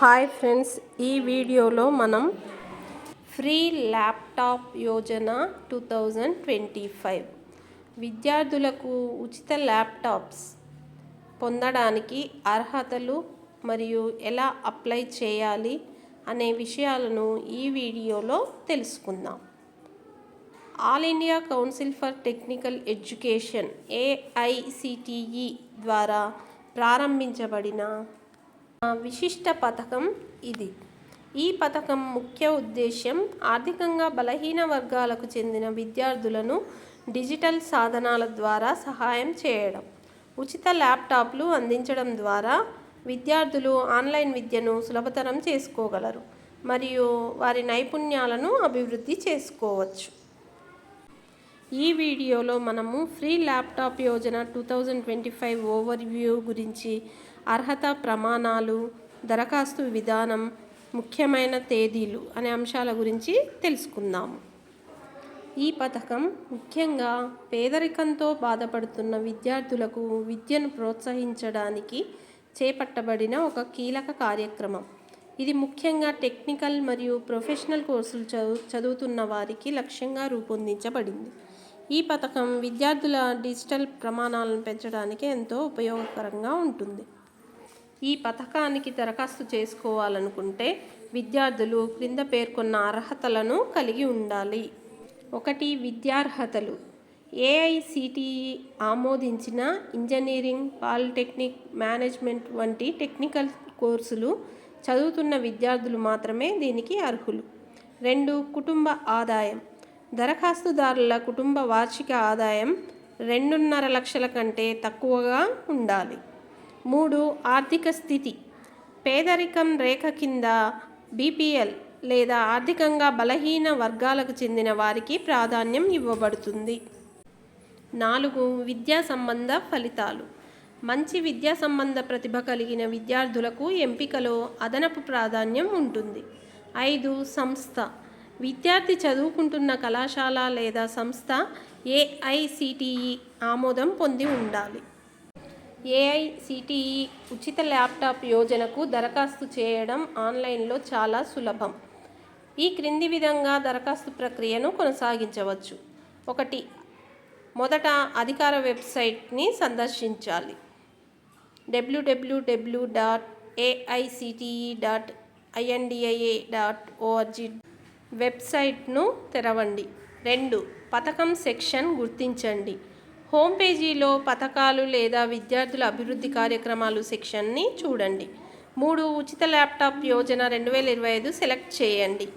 Hi friends, ఈ వీడియోలో మనం ఫ్రీ ల్యాప్టాప్ యోజన 2025 విద్యార్థులకు ఉచిత ల్యాప్టాప్స్ పొందడానికి అర్హతలు మరియు ఎలా అప్లై చేయాలి అనే విషయాలను ఈ వీడియోలో తెలుసుకుందాం. All India council for technical education AICTE ద్వారా ప్రారంభించబడిన విశిష్ట పథకం ఇది. ఈ పథకం ముఖ్య ఉద్దేశ్యం ఆర్థికంగా బలహీన వర్గాలకు చెందిన విద్యార్థులను డిజిటల్ సాధనాల ద్వారా సహాయం చేయడం. ఉచిత ల్యాప్టాప్లు అందించడం ద్వారా విద్యార్థులు ఆన్లైన్ విద్యను సులభతరం చేసుకోగలరు మరియు వారి నైపుణ్యాలను అభివృద్ధి చేసుకోవచ్చు. ఈ వీడియోలో మనము ఫ్రీ ల్యాప్టాప్ యోజన 2025 ఓవర్వ్యూ గురించి, అర్హత ప్రమాణాలు, దరఖాస్తు విధానం, ముఖ్యమైన తేదీలు అనే అంశాల గురించి తెలుసుకుందాము. ఈ పథకం ముఖ్యంగా పేదరికంతో బాధపడుతున్న విద్యార్థులకు విద్యను ప్రోత్సహించడానికి చేపట్టబడిన ఒక కీలక కార్యక్రమం. ఇది ముఖ్యంగా టెక్నికల్ మరియు ప్రొఫెషనల్ కోర్సులు చదువుతున్న వారికి లక్ష్యంగా రూపొందించబడింది. ఈ పథకం విద్యార్థుల డిజిటల్ ప్రమాణాలను పెంచడానికి ఎంతో ఉపయోగకరంగా ఉంటుంది. ఈ పథకానికి దరఖాస్తు చేసుకోవాలనుకుంటే విద్యార్థులు క్రింద పేర్కొన్న అర్హతలను కలిగి ఉండాలి. 1. విద్యార్హతలు. AICTE ఆమోదించిన ఇంజనీరింగ్, పాలిటెక్నిక్, మేనేజ్మెంట్ వంటి టెక్నికల్ కోర్సులు చదువుతున్న విద్యార్థులు మాత్రమే దీనికి అర్హులు. 2. కుటుంబ ఆదాయం. దరఖాస్తుదారుల కుటుంబ వార్షిక ఆదాయం 2.5 లక్షల కంటే తక్కువగా ఉండాలి. 3. ఆర్థిక స్థితి. పేదరికం రేఖ కింద BPL లేదా ఆర్థికంగా బలహీన వర్గాలకు చెందిన వారికి ప్రాధాన్యం ఇవ్వబడుతుంది. 4. విద్యా సంబంధ ఫలితాలు. మంచి విద్యా సంబంధ ప్రతిభ కలిగిన విద్యార్థులకు ఎంపికలో అదనపు ప్రాధాన్యం ఉంటుంది. 5. సంస్థ. విద్యార్థి చదువుకుంటున్న కళాశాల లేదా సంస్థ AICTE ఆమోదం పొంది ఉండాలి. AICTE ఉచిత ల్యాప్టాప్ యోజనకు దరఖాస్తు చేయడం ఆన్లైన్లో చాలా సులభం. ఈ క్రింది విధంగా దరఖాస్తు ప్రక్రియను కొనసాగించవచ్చు. 1. మొదట అధికార వెబ్సైట్ని సందర్శించాలి. www.aicte.india.org వెబ్సైట్ను తెరవండి. 2. పథకం సెక్షన్ గుర్తించండి. హోమ్ పేజీలో పథకాలు లేదా విద్యార్థుల అభివృద్ధి కార్యక్రమాలు సెక్షన్ని చూడండి. 3. ఉచిత ల్యాప్టాప్ యోజన 2025 సెలెక్ట్ చేయండి.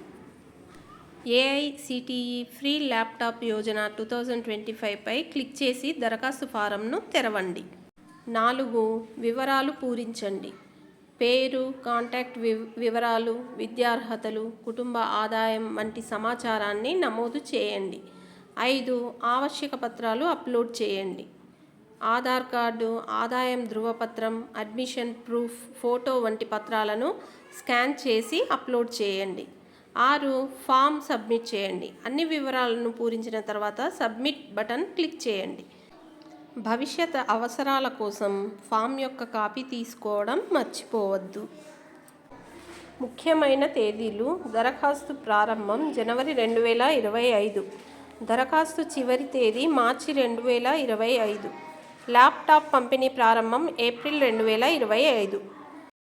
AICTE ఫ్రీ ల్యాప్టాప్ యోజన 2025 పై క్లిక్ చేసి దరఖాస్తు ఫారంను తెరవండి. 4. వివరాలు పూరించండి. పేరు, కాంటాక్ట్ వివరాలు, విద్యార్హతలు, కుటుంబ ఆదాయం వంటి సమాచారాన్ని నమోదు చేయండి. 5. ఆవశ్యక పత్రాలు అప్లోడ్ చేయండి. ఆధార్ కార్డు, ఆదాయం ధృవపత్రం, అడ్మిషన్ ప్రూఫ్, ఫోటో వంటి పత్రాలను స్కాన్ చేసి అప్లోడ్ చేయండి. 6. ఫామ్ సబ్మిట్ చేయండి. అన్ని వివరాలను పూరించిన తర్వాత సబ్మిట్ బటన్ క్లిక్ చేయండి. భవిష్యత్ అవసరాల కోసం ఫామ్ యొక్క కాపీ తీసుకోవడం మర్చిపోవద్దు. ముఖ్యమైన తేదీలు. దరఖాస్తు ప్రారంభం జనవరి 2025. దరఖాస్తు చివరి తేదీ మార్చి 2025. ల్యాప్టాప్ పంపిణీ ప్రారంభం ఏప్రిల్ 2025.